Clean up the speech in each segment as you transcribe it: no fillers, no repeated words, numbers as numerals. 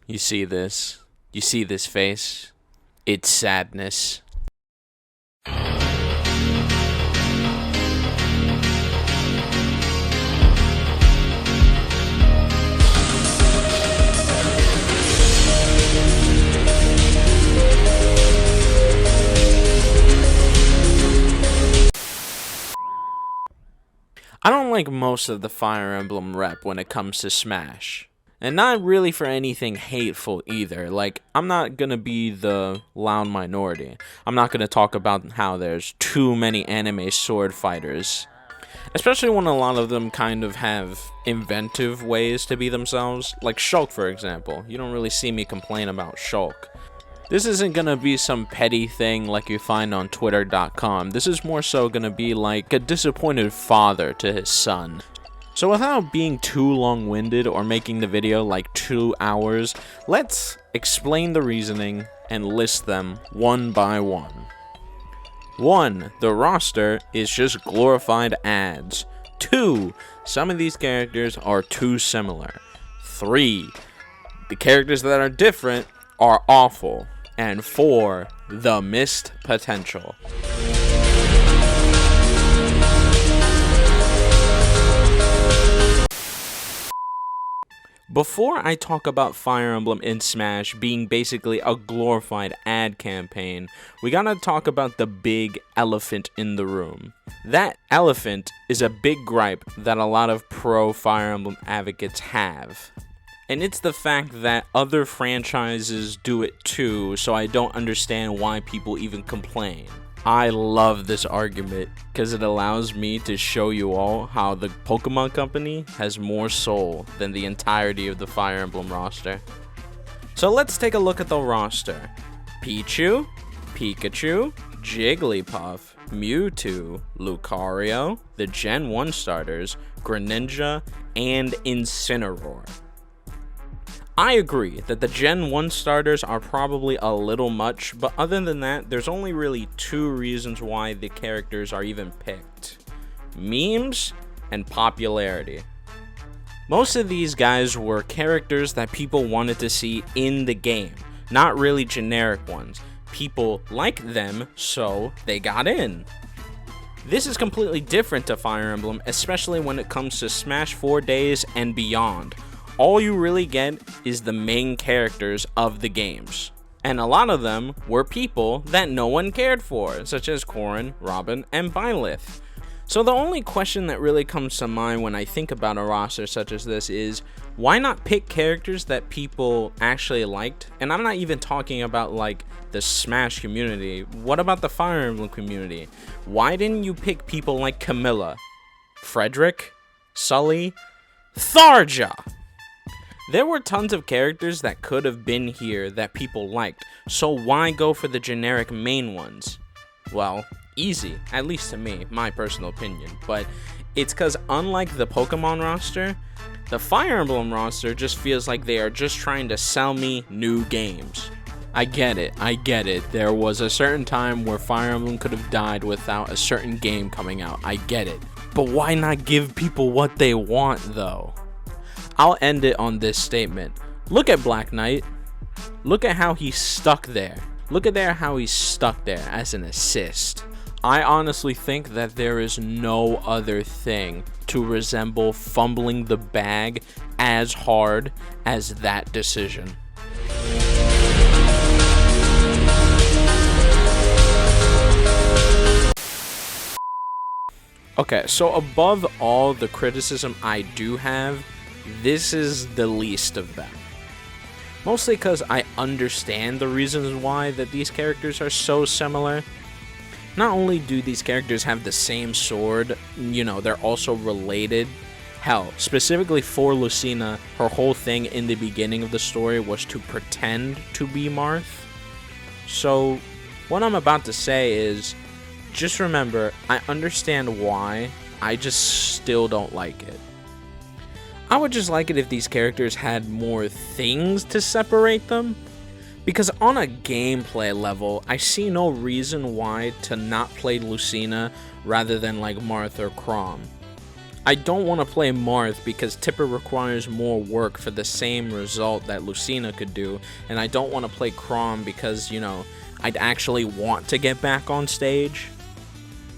You see this? You see this face? It's sadness. I don't like most of the Fire Emblem rep when it comes to Smash. And not really for anything hateful either. Like, I'm not gonna be the loud minority. I'm not gonna talk about how there's too many anime sword fighters. Especially when a lot of them kind of have inventive ways to be themselves. Like Shulk, for example. You don't really see me complain about Shulk. This isn't gonna be some petty thing like you find on Twitter.com. This is more so gonna be like a disappointed father to his son. So without being too long-winded or making the video like 2 hours, let's explain the reasoning and list them one by one. 1. The roster is just glorified ads. 2. Some of these characters are too similar. 3. The characters that are different are awful. And 4. The missed potential. Before I talk about Fire Emblem in Smash being basically a glorified ad campaign, we gotta talk about the big elephant in the room. That elephant is a big gripe that a lot of pro Fire Emblem advocates have. And it's the fact that other franchises do it too, so I don't understand why people even complain. I love this argument because it allows me to show you all how the Pokemon Company has more soul than the entirety of the Fire Emblem roster. So let's take a look at the roster. Pichu, Pikachu, Jigglypuff, Mewtwo, Lucario, the Gen 1 starters, Greninja, and Incineroar. I agree that the Gen 1 starters are probably a little much, but other than that, there's only really 2 reasons why the characters are even picked. Memes and popularity. Most of these guys were characters that people wanted to see in the game, not really generic ones. People liked them, so they got in. This is completely different to Fire Emblem, especially when it comes to Smash 4 days and beyond. All you really get is the main characters of the games. And a lot of them were people that no one cared for, such as Corrin, Robin, and Byleth. So the only question that really comes to mind when I think about a roster such as this is, why not pick characters that people actually liked? And I'm not even talking about like the Smash community. What about the Fire Emblem community? Why didn't you pick people like Camilla, Frederick, Sully, Tharja? There were tons of characters that could have been here that people liked, so why go for the generic main ones? Well, easy, at least to me, my personal opinion, but it's because unlike the Pokemon roster, the Fire Emblem roster just feels like they are just trying to sell me new games. I get it, there was a certain time where Fire Emblem could have died without a certain game coming out, I get it. But why not give people what they want though? I'll end it on this statement. Look at Black Knight. Look at how he's stuck there. Look at how he's stuck there as an assist. I honestly think that there is no other thing to resemble fumbling the bag as hard as that decision. Okay, so above all the criticism I do have, this is the least of them. Mostly because I understand the reasons why that these characters are so similar. Not only do these characters have the same sword, they're also related. Hell, specifically for Lucina, her whole thing in the beginning of the story was to pretend to be Marth. So, what I'm about to say is, just remember, I understand why, I just still don't like it. I would just like it if these characters had more things to separate them, because on a gameplay level, I see no reason why to not play Lucina rather than like Marth or Chrom. I don't want to play Marth because Tipper requires more work for the same result that Lucina could do, and I don't want to play Chrom because, you know, I'd actually want to get back on stage.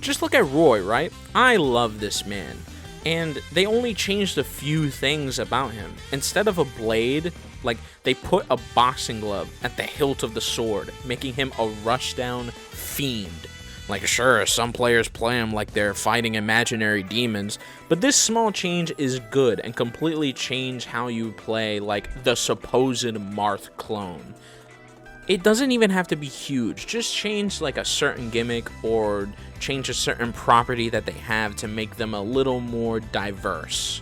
Just look at Roy, right? I love this man, and they only changed a few things about him. Instead of a blade, like, they put a boxing glove at the hilt of the sword, making him a rushdown fiend. Like, sure, some players play him like they're fighting imaginary demons, but this small change is good and completely change how you play, like, the supposed Marth clone. It doesn't even have to be huge, just change, like, a certain gimmick or change a certain property that they have to make them a little more diverse.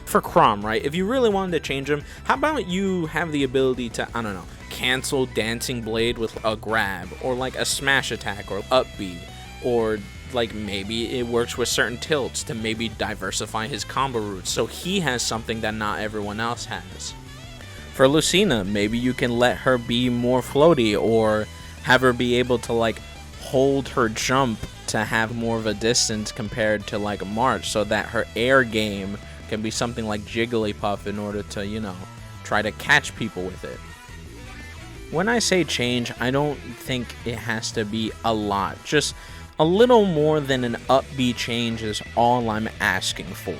For Chrom, right, if you really wanted to change him, how about you have the ability to, I don't know, cancel Dancing Blade with a grab, or like a smash attack, or up B, or like maybe it works with certain tilts to maybe diversify his combo routes so he has something that not everyone else has. For Lucina, maybe you can let her be more floaty, or have her be able to like hold her jump to have more of a distance compared to like March, so that her air game can be something like Jigglypuff in order to, you know, try to catch people with it. When I say change, I don't think it has to be a lot. Just a little more than an up B change is all I'm asking for.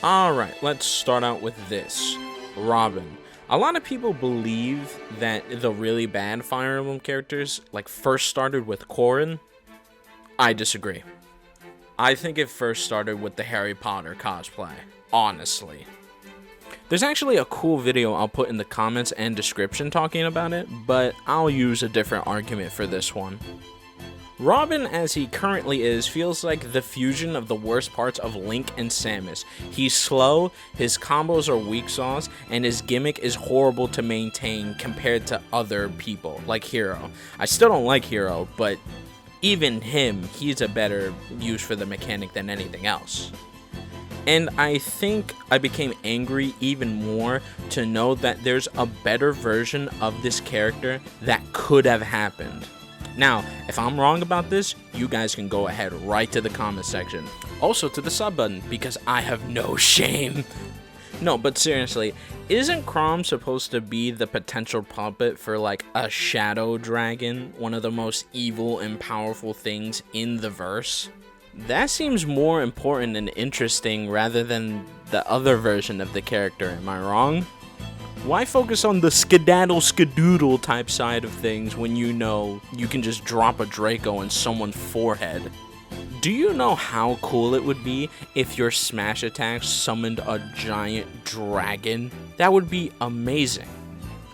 Alright, let's start out with this. Robin. A lot of people believe that the really bad Fire Emblem characters like first started with Corrin. I disagree. I think it first started with the Harry Potter cosplay, honestly. There's actually a cool video I'll put in the comments and description talking about it, but I'll use a different argument for this one. Robin, as he currently is, feels like the fusion of the worst parts of Link and Samus. He's slow, his combos are weak sauce, and his gimmick is horrible to maintain compared to other people, like Hero. I still don't like Hero, but even him, he's a better use for the mechanic than anything else. And I think I became angry even more to know that there's a better version of this character that could have happened. Now, if I'm wrong about this, you guys can go ahead right to the comment section. Also to the sub button, because I have no shame. No, but seriously, isn't Chrom supposed to be the potential puppet for like a shadow dragon, one of the most evil and powerful things in the verse? That seems more important and interesting rather than the other version of the character, am I wrong? Why focus on the skedaddle skadoodle type side of things when you know you can just drop a Draco in someone's forehead? Do you know how cool it would be if your smash attack summoned a giant dragon? That would be amazing.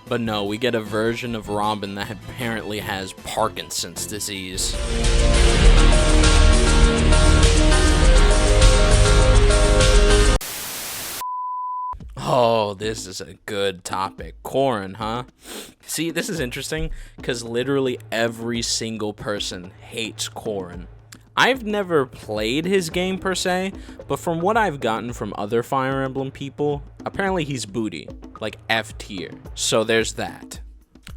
But no, we get a version of Robin that apparently has Parkinson's disease. Oh, this is a good topic. Corrin, huh? See, this is interesting because literally every single person hates Corrin. I've never played his game per se, but from what I've gotten from other Fire Emblem people, apparently he's booty, like F tier. So there's that.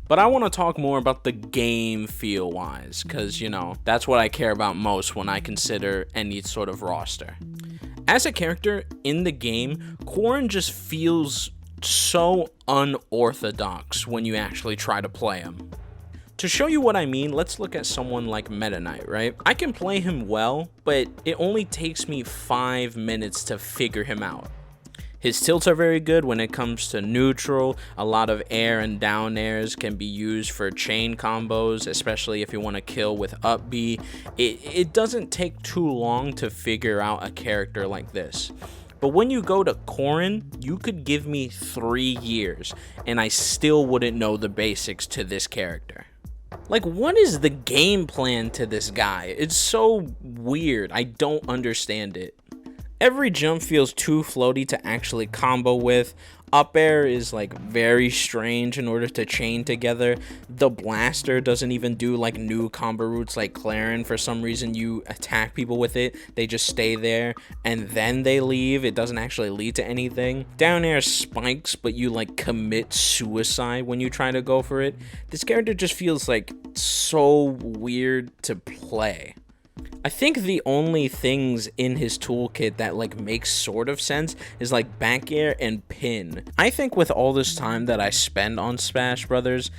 But I want to talk more about the game feel wise, because, you know, that's what I care about most when I consider any sort of roster. As a character in the game, Corrin just feels so unorthodox when you actually try to play him. To show you what I mean, let's look at someone like Meta Knight, right? I can play him well, but it only takes me 5 minutes to figure him out. His tilts are very good when it comes to neutral. A lot of air and down airs can be used for chain combos, especially if you want to kill with up B. It doesn't take too long to figure out a character like this. But when you go to Corrin, you could give me 3 years, and I still wouldn't know the basics to this character. Like, what is the game plan to this guy? It's so weird. I don't understand it. Every jump feels too floaty to actually combo with. up air is like very strange in order to chain together. The blaster doesn't even do like new combo routes like Clarin. For some reason you attack people with it, they just stay there and then they leave. It doesn't actually lead to anything. Down air spikes, but you like commit suicide when you try to go for it. This character just feels like so weird to play. I think the only things in his toolkit that like makes sort of sense is like back air and pin. I think with all this time that I spend on Smash Brothers,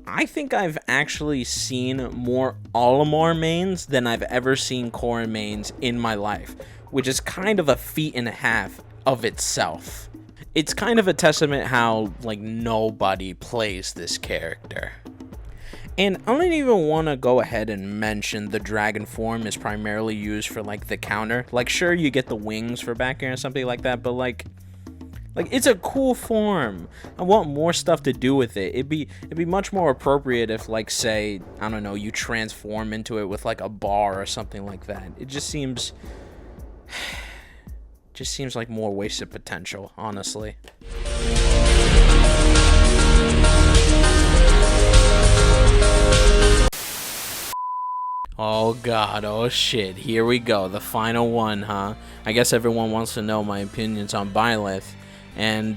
I think I've actually seen more Olimar mains than I've ever seen Corrin mains in my life, which is kind of a feat and a half of itself. It's kind of a testament how like nobody plays this character. And I don't even want to go ahead and mention the dragon form is primarily used for like the counter. Like sure you get the wings for back air and something like that, but like it's a cool form. I want more stuff to do with it. It'd be much more appropriate if like say, I don't know, you transform into it with like a bar or something like that. It just seems like more wasted potential, honestly. Oh god, oh shit, here we go, the final one, huh? I guess everyone wants to know my opinions on Byleth, and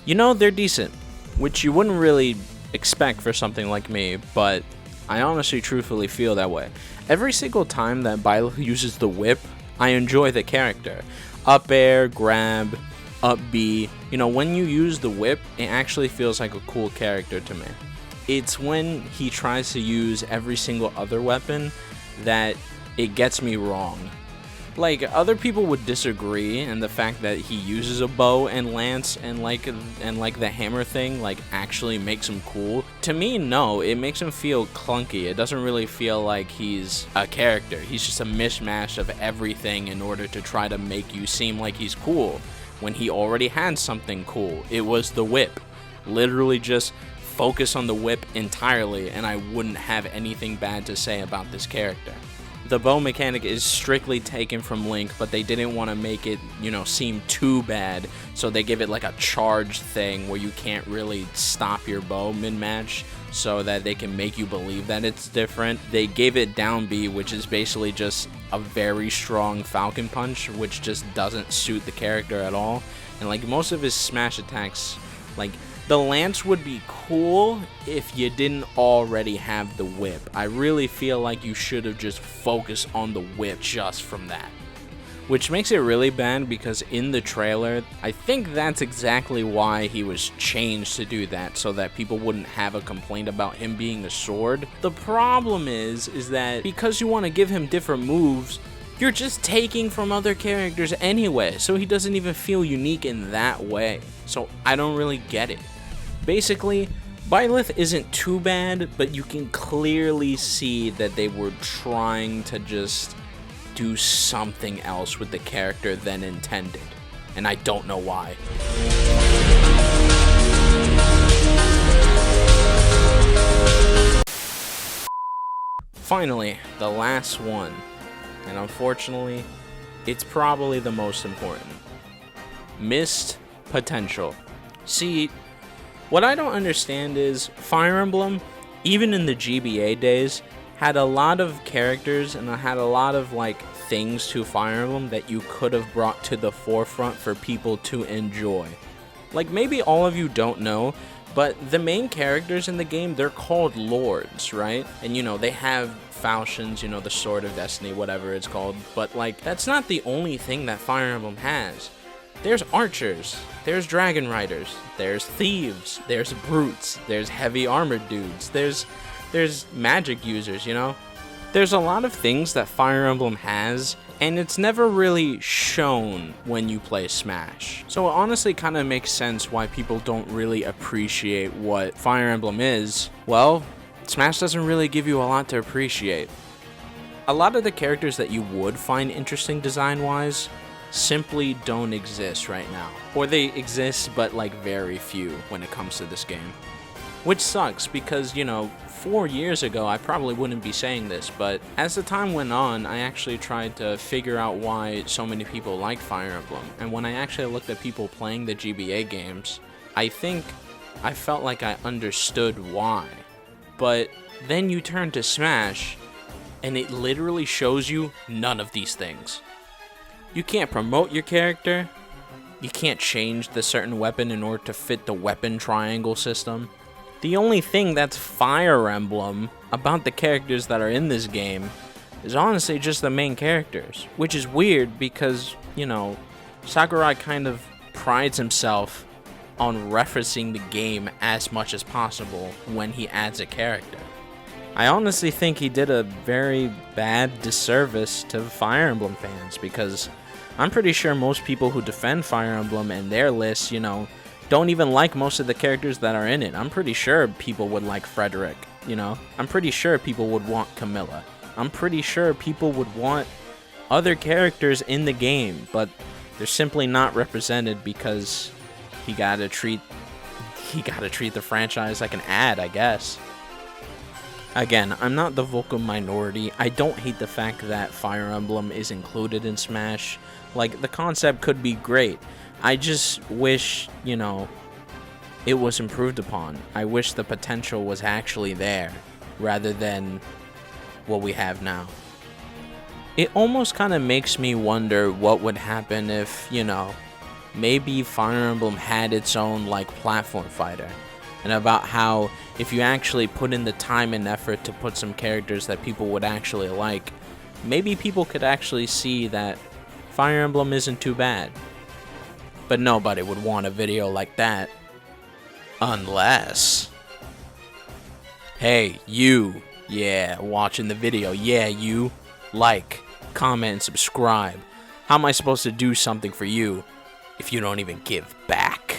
you know, they're decent, which you wouldn't really expect for something like me, but I honestly truthfully feel that way. Every single time that Byleth uses the whip, I enjoy the character. Up air, grab, up B, you know, when you use the whip, it actually feels like a cool character to me. It's when he tries to use every single other weapon that it gets me wrong. Like, other people would disagree, and the fact that he uses a bow and lance and like the hammer thing like actually makes him cool. To me, no, it makes him feel clunky. It doesn't really feel like he's a character. He's just a mishmash of everything in order to try to make you seem like he's cool when he already had something cool. It was the whip. Literally just focus on the whip entirely and I wouldn't have anything bad to say about this character. The bow mechanic is strictly taken from Link, but they didn't want to make it, you know, seem too bad, so they give it like a charge thing where you can't really stop your bow mid-match so that they can make you believe that it's different. They gave it down B, which is basically just a very strong Falcon Punch, which just doesn't suit the character at all. And like most of his smash attacks, like the lance would be cool if you didn't already have the whip. I really feel like you should have just focused on the whip just from that. Which makes it really bad because in the trailer, I think that's exactly why he was changed to do that, so that people wouldn't have a complaint about him being a sword. The problem is that because you want to give him different moves, you're just taking from other characters anyway, so he doesn't even feel unique in that way. So I don't really get it. Basically, Byleth isn't too bad, but you can clearly see that they were trying to just do something else with the character than intended, and I don't know why. Finally, the last one, and unfortunately, it's probably the most important. Missed potential. See, what I don't understand is Fire Emblem, even in the GBA days, had a lot of characters and had a lot of like things to Fire Emblem that you could have brought to the forefront for people to enjoy. Like maybe all of you don't know, but the main characters in the game, they're called lords, right? And you know, they have falchions, you know, the Sword of Destiny, whatever it's called, but like that's not the only thing that Fire Emblem has. There's archers, there's dragon riders, there's thieves, there's brutes, there's heavy armored dudes, there's magic users, you know? There's a lot of things that Fire Emblem has, and it's never really shown when you play Smash. So it honestly kind of makes sense why people don't really appreciate what Fire Emblem is. Well, Smash doesn't really give you a lot to appreciate. A lot of the characters that you would find interesting design-wise simply don't exist right now. Or they exist, but like very few when it comes to this game. Which sucks because, you know, 4 years ago, I probably wouldn't be saying this, but as the time went on, I actually tried to figure out why so many people like Fire Emblem. And when I actually looked at people playing the GBA games, I think I felt like I understood why. But then you turn to Smash, and it literally shows you none of these things. You can't promote your character. You can't change the certain weapon in order to fit the weapon triangle system. The only thing that's Fire Emblem about the characters that are in this game is honestly just the main characters, which is weird because, you know, Sakurai kind of prides himself on referencing the game as much as possible when he adds a character. I honestly think he did a very bad disservice to Fire Emblem fans because I'm pretty sure most people who defend Fire Emblem and their lists, you know, don't even like most of the characters that are in it. I'm pretty sure people would like Frederick, you know? I'm pretty sure people would want Camilla. I'm pretty sure people would want other characters in the game, but they're simply not represented because he gotta treat the franchise like an ad, I guess. Again, I'm not the vocal minority. I don't hate the fact that Fire Emblem is included in Smash. Like, the concept could be great. I just wish, you know, it was improved upon. I wish the potential was actually there, rather than what we have now. It almost kind of makes me wonder what would happen if, you know, maybe Fire Emblem had its own, like, platform fighter. And about how if you actually put in the time and effort to put some characters that people would actually like, maybe people could actually see that Fire Emblem isn't too bad. But nobody would want a video like that. Unless... Hey, you. Yeah, watching the video. Yeah, you. Like, comment, and subscribe. How am I supposed to do something for you if you don't even give back?